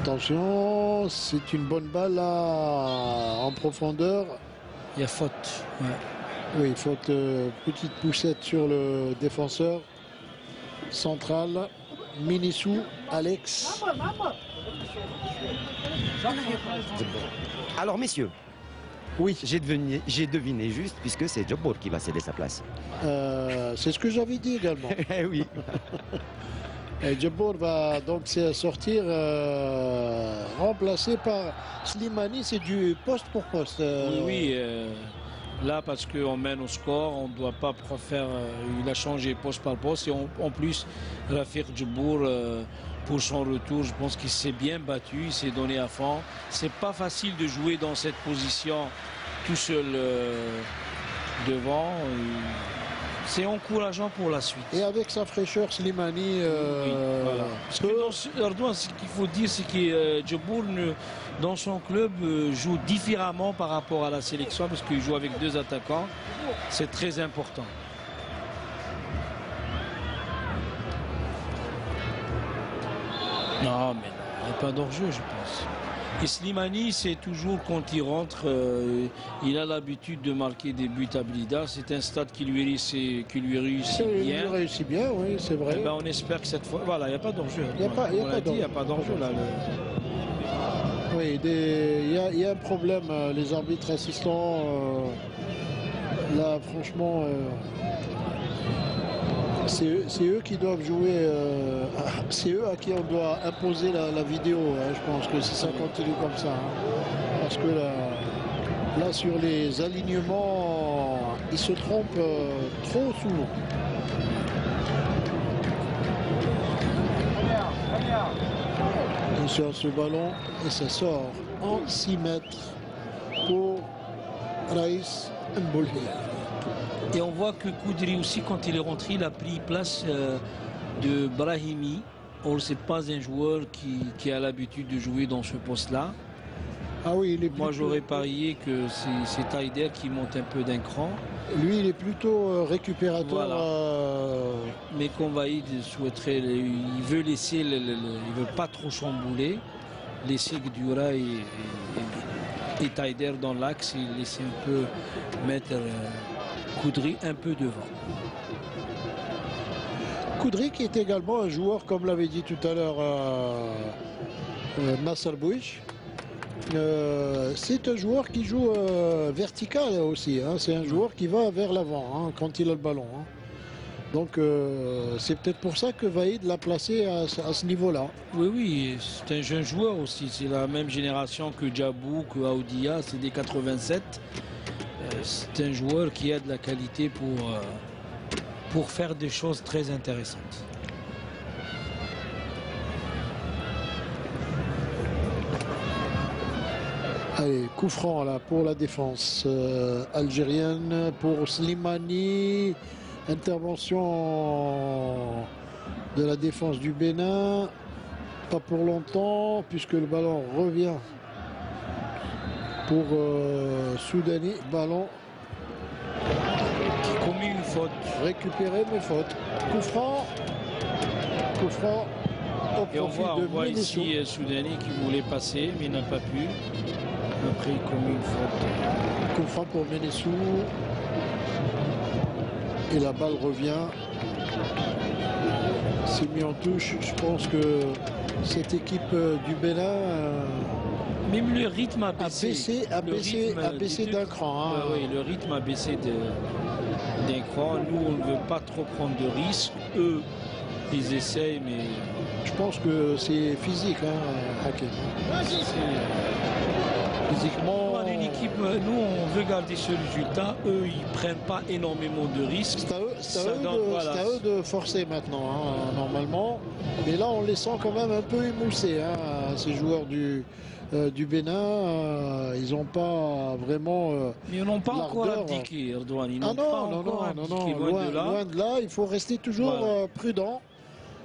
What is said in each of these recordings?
Attention, c'est une bonne balle là, en profondeur. Il y a faute. Ouais. Oui, faute, petite poussette sur le défenseur central. Minissou, Alex. Alors messieurs, Oui, j'ai deviné juste puisque c'est Djabbour qui va céder sa place. c'est ce que j'avais dit également. Eh oui. Et Djabbour va donc sortir remplacé par Slimani, c'est du poste pour poste. Oui, là, parce qu'on mène au score, on ne doit pas faire. Il a changé poste par poste. Et en plus, Rafik Djabbour, pour son retour, je pense qu'il s'est bien battu, il s'est donné à fond. C'est pas facile de jouer dans cette position tout seul devant. C'est encourageant pour la suite. Et avec sa fraîcheur, Slimani. Oui, voilà. Parce que dans Erdogan, ce qu'il faut dire, c'est que Djabbour, dans son club, joue différemment par rapport à la sélection, parce qu'il joue avec deux attaquants. C'est très important. Non, mais il n'y a pas d'enjeu, je pense. Et Slimani, c'est toujours quand il rentre, il a l'habitude de marquer des buts à Blida. C'est un stade qui lui réussit bien. Il réussit bien, oui, c'est vrai. Eh ben, on espère que cette fois, voilà, il n'y a pas d'enjeu. Il n'y a pas d'enjeu là. Oui, il y a un problème, les arbitres assistants. Là, franchement, c'est eux qui doivent jouer. C'est eux à qui on doit imposer la vidéo. Hein. Je pense que si ça continue comme ça. Hein. Parce que là, sur les alignements, ils se trompent trop souvent. Et sur ce ballon, et ça sort en 6 mètres pour Raïs Mboulhi. Et on voit que Koudri aussi, quand il est rentré, il a pris place de Brahimi. Or, c'est pas un joueur qui a l'habitude de jouer dans ce poste-là. Ah oui, Moi, j'aurais parié que c'est Taider qui monte un peu d'un cran. Lui, il est plutôt récupérateur. Voilà. Mais Konvaïd souhaiterait, il veut laisser, il veut pas trop chambouler, laisser Gdura et Taider dans l'axe et laisser un peu mettre Koudri un peu devant. Koudri qui est également un joueur, comme l'avait dit tout à l'heure Nasser Bouich. C'est un joueur qui joue vertical aussi. Hein. C'est un joueur qui va vers l'avant hein, quand il a le ballon. Hein. Donc c'est peut-être pour ça que Vaïd l'a placé à ce niveau-là. Oui, oui, c'est un jeune joueur aussi. C'est la même génération que Djabou, que Aoudia, c'est des 87. C'est un joueur qui a de la qualité pour faire des choses très intéressantes. Allez, coup franc là pour la défense algérienne, pour Slimani. Intervention de la défense du Bénin. Pas pour longtemps, puisque le ballon revient pour Soudani. Ballon qui commet une faute. Récupéré, mais faute. Coup franc. Coup franc. Et on voit ici Soudani qui voulait passer, mais il n'a pas pu. Après, il commet une faute. Coup franc pour Menessou. Et la balle revient. C'est mis en touche. Je pense que cette équipe du Bénin même le rythme a baissé. A baissé d'un cran. Hein. Oui, le rythme a baissé d'un cran. Nous, on ne veut pas trop prendre de risques. Eux, ils essayent, mais... Je pense que c'est physique, hein, Hakim. Physiquement... Une équipe, nous, on veut garder ce résultat. Eux, ils ne prennent pas énormément de risques. C'est à eux de forcer maintenant, hein, normalement. Mais là, on les sent quand même un peu émoussés, hein, ces joueurs du Bénin. Ils n'ont pas vraiment... mais ils n'ont pas encore abdiqué, Erdogan. Non, loin de là. Il faut rester toujours prudent.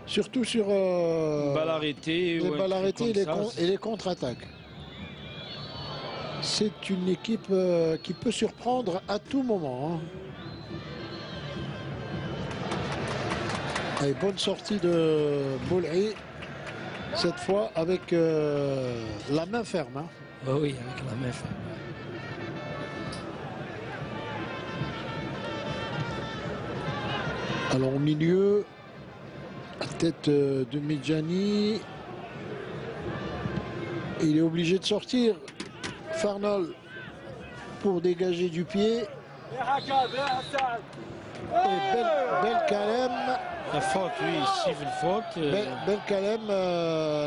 Surtout sur les balles arrêtées et les contre-attaques. C'est une équipe qui peut surprendre à tout moment. Hein. Allez, bonne sortie de Boulay, cette fois avec la main ferme. Hein. Oh oui, avec la main ferme. Alors au milieu, tête de Medjani. Il est obligé de sortir. Farnol pour dégager du pied. Et Belkalem. La faute, oui, il siffle faute. Belkalem,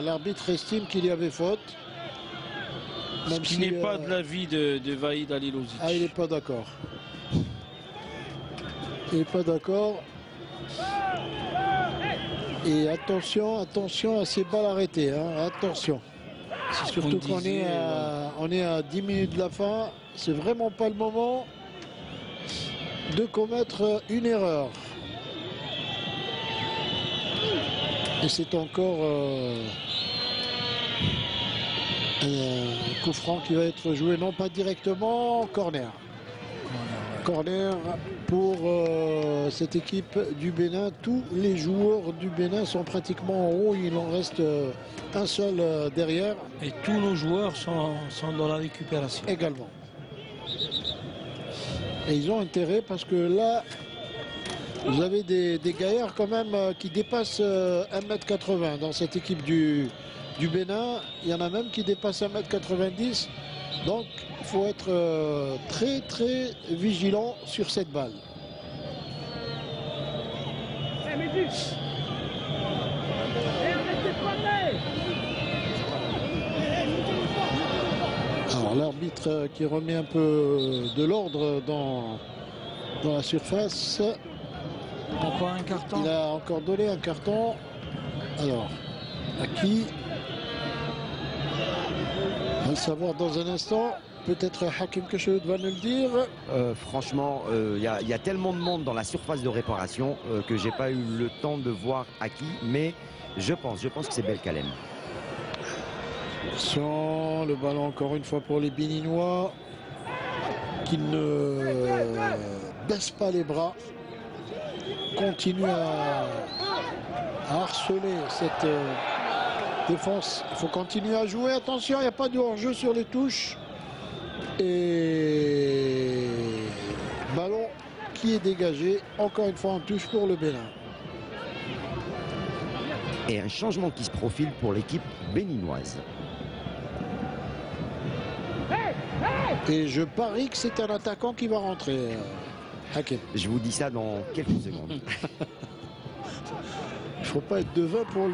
l'arbitre estime qu'il y avait faute. Ce qui n'est pas de l'avis de Vahid Halilovic. Ah, il n'est pas d'accord. Il n'est pas d'accord. Et attention, attention à ces balles arrêtées. Hein, attention. Surtout qu'on est à 10 minutes de la fin. C'est vraiment pas le moment de commettre une erreur. Et c'est encore un coup franc qui va être joué, non pas directement, corner. Corner pour cette équipe du Bénin. Tous les joueurs du Bénin sont pratiquement en haut. Il en reste un seul derrière. Et tous nos joueurs sont dans la récupération. Également. Et ils ont intérêt parce que là, vous avez des gaillards quand même qui dépassent 1,80 m dans cette équipe du Bénin. Il y en a même qui dépassent 1,90 m. Donc, il faut être très, très vigilant sur cette balle. Alors, l'arbitre qui remet un peu de l'ordre dans la surface. Encore un carton. Il a encore donné un carton. Alors, à qui? On va le savoir dans un instant. Peut-être Hakim Keshut va nous le dire. Franchement, il y a tellement de monde dans la surface de réparation que j'ai pas eu le temps de voir à qui. Mais je pense que c'est Belkalem. Attention, le ballon encore une fois pour les Béninois qui ne baissent pas les bras. Continue à harceler cette défense. Il faut continuer à jouer. Attention, il n'y a pas de hors-jeu sur les touches. Et ballon qui est dégagé. Encore une fois en touche pour le Bénin. Et un changement qui se profile pour l'équipe béninoise. Et je parie que c'est un attaquant qui va rentrer. Hakim. Je vous dis ça dans quelques secondes. Il ne faut pas être devin pour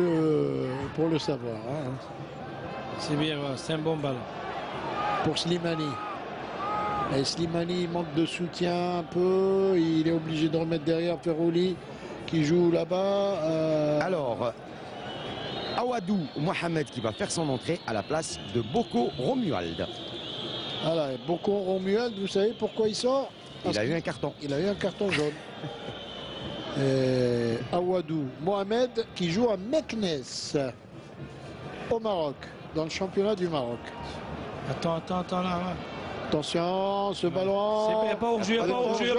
le savoir. Hein. C'est bien, c'est un bon ballon. Pour Slimani. Et Slimani manque de soutien un peu. Il est obligé de remettre derrière Ferrouli qui joue là-bas. Alors, Awadou Mohamed qui va faire son entrée à la place de Boko Romuald. Voilà, Boko Romuald, vous savez pourquoi il sort? Il a eu un carton. Il a eu un carton jaune. Awadou Mohamed qui joue à Meknes au Maroc, dans le championnat du Maroc. Attends, là. Attention, ce ballon. Il n'y a pas hors-jeu, il n'y a pas hors-jeu.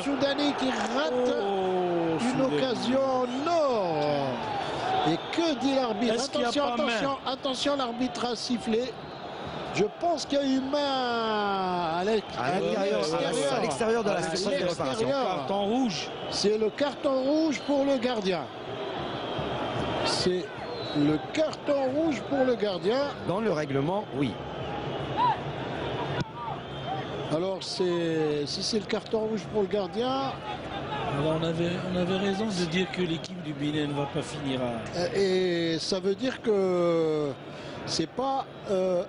Soudani qui rate une occasion en or. Et que dit l'arbitre? Attention, l'arbitre a sifflé. Je pense qu'il y a eu main à l'extérieur de la surface de réparation. Carton rouge. C'est le carton rouge pour le gardien. C'est le carton rouge pour le gardien. Dans le règlement, oui. Alors, si c'est le carton rouge pour le gardien... Alors on avait raison de dire que l'équipe du Bénin ne va pas finir à... Et ça veut dire que c'est pas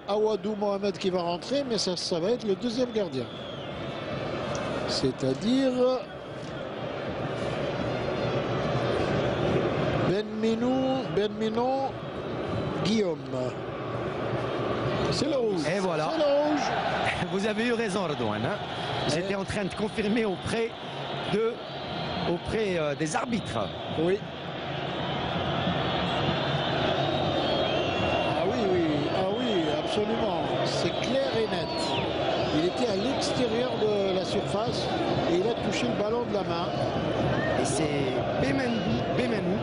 Awadou Mohamed qui va rentrer, mais ça va être le deuxième gardien. C'est-à-dire... Benminou Guillaume. C'est le rouge. Et voilà. C'est le rouge. Vous avez eu raison, Redouane. Hein. J'étais en train de confirmer auprès des arbitres. Oui. Ah oui, absolument. C'est clair et net. Il était à l'extérieur de la surface et il a touché le ballon de la main. Et c'est Bemenou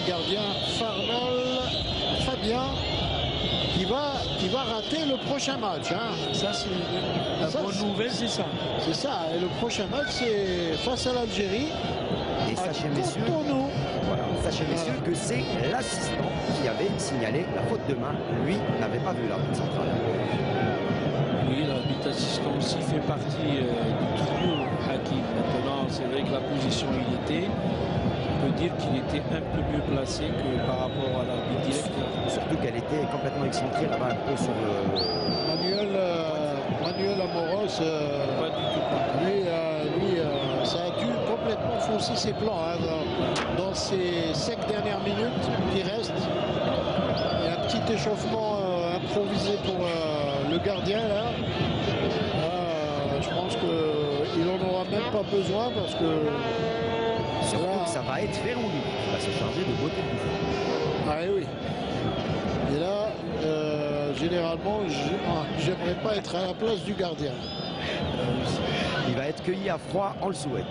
gardien Fabien qui va rater le prochain match. Hein. Ça, c'est la bonne nouvelle, c'est ça. C'est ça. Et le prochain match, c'est face à l'Algérie. Et sachez, messieurs, voilà, sachez, messieurs, que c'est l'assistant qui avait signalé la faute de main. Lui n'avait pas vu l'arbitre central. Oui, l'arbitre assistant aussi fait partie du trio Hakim. Maintenant, c'est vrai que la position où il était, on peut dire qu'il était un peu mieux placé que par rapport à l'arbitre directeur. Surtout qu'elle était complètement excentrée là-bas un peu sur le... Manuel Amoros, Pas du tout. lui, ça a dû complètement fausser ses plans hein, dans ces 5 dernières minutes qui restent. Il y a un petit échauffement improvisé pour le gardien là. Je pense qu'il n'en aura même pas besoin parce que Surtout que ça va être Ferrouli qui va se charger de beauté du jeu. Ah oui. Et là, généralement, j'aimerais pas être à la place du gardien. Il va être cueilli à froid, on le souhaite.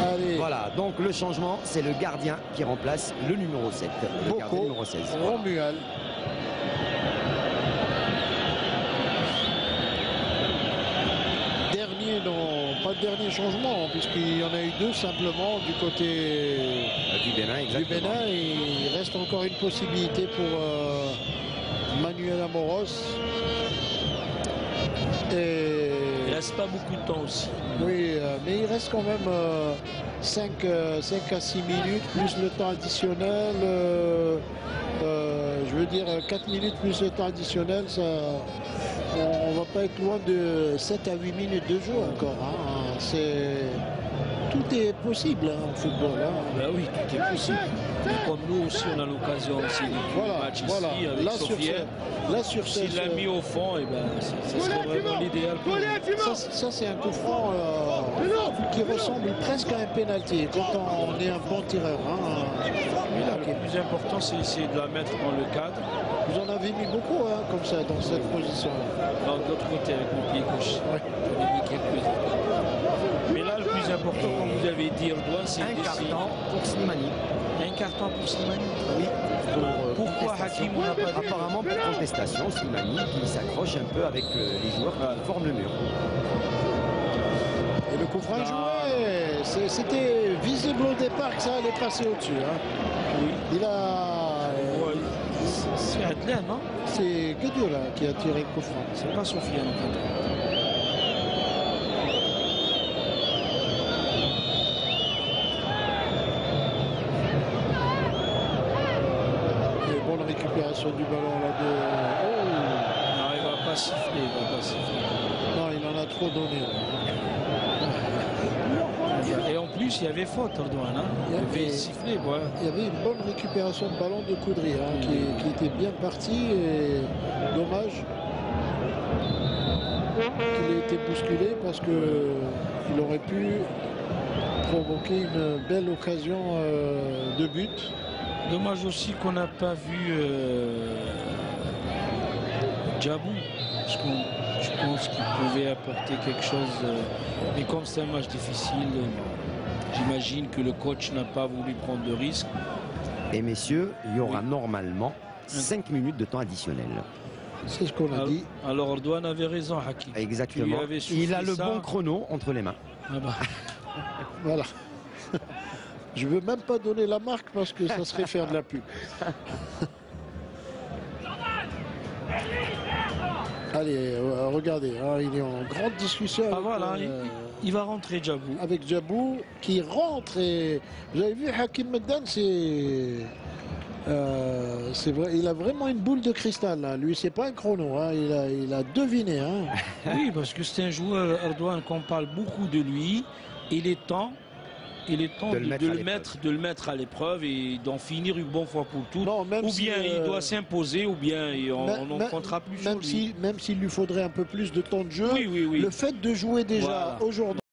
Allez. Voilà, donc le changement, c'est le gardien qui remplace le numéro 7, le gardien numéro 16. Romuald. Pas de dernier changement, puisqu'il y en a eu 2 simplement du côté du Bénin. Exactement. Du Bénin. Et il reste encore une possibilité pour Manuel Amoros. Et... Il reste pas beaucoup de temps aussi. Oui, mais il reste quand même 5 à 6 minutes, plus le temps additionnel. Je veux dire 4 minutes plus le temps additionnel, ça, on va pas être loin de 7 à 8 minutes de jeu encore. Hein. Tout est possible hein, en football. Hein. Ben oui, tout est possible. Et comme nous aussi, on a l'occasion aussi de match ici avec Sofiane. Là sur s'il l'a mis au fond, et ben, ça serait vraiment l'idéal. Ça c'est un coup franc qui ressemble presque à un pénalty quand on est un bon tireur. Hein. Le plus important, c'est essayer de la mettre dans le cadre. Vous en avez mis beaucoup hein, comme ça dans cette position. Dans l'autre côté avec mon pied gauche. Ouais. J'en ai mis quelques-uns. Mais là, le plus important, comme vous avez dit, Erdogan, c'est un carton pour Slimani. Un carton pour Slimani. Oui. Pourquoi Hakim on n'a pas vu? Apparemment pour contestation, Slimani qui s'accroche un peu avec les joueurs qui forment le mur. Et le coup franc joué, c'était visible au départ que ça allait passer au-dessus. Hein. Oui. Il a... C'est Adler, non? C'est Guediola qui a tiré le coup franc. C'est pas Sofiane. Récupération du ballon là de... Oh. Non, il va pas siffler, Non, il en a trop donné. Et en plus, il y avait faute, Erdogan. Hein. Il avait sifflé, ouais. Il y avait une bonne récupération de ballon de Koudri hein, qui était bien parti. Et dommage qu'il ait été bousculé parce qu'il aurait pu provoquer une belle occasion de but. Dommage aussi qu'on n'a pas vu Djabou, parce que je pense qu'il pouvait apporter quelque chose. Mais comme c'est un match difficile, j'imagine que le coach n'a pas voulu prendre de risque. Et messieurs, il y aura normalement 5 minutes de temps additionnel. C'est ce qu'on a dit. Alors Erdogan avait raison, Hakim. Exactement. Il a le bon chrono entre les mains. Ah bah. Voilà. Je ne veux même pas donner la marque parce que ça serait faire de la pub. Allez, regardez, hein, il est en grande discussion avec, voilà, il va rentrer Djabou. Avec Djabou qui rentre et vous avez vu Hakim Meddan, c'est vrai, il a vraiment une boule de cristal là. Lui, c'est pas un chrono, hein, il a deviné. Hein. Oui, parce que c'est un joueur Erdogan qu'on parle beaucoup de lui. Il est temps de le mettre à l'épreuve et d'en finir une bonne fois pour toutes. Non, ou bien il doit s'imposer, ou bien on n'en comptera plus sur lui. Même s'il lui faudrait un peu plus de temps de jeu, oui. Le fait de jouer déjà aujourd'hui.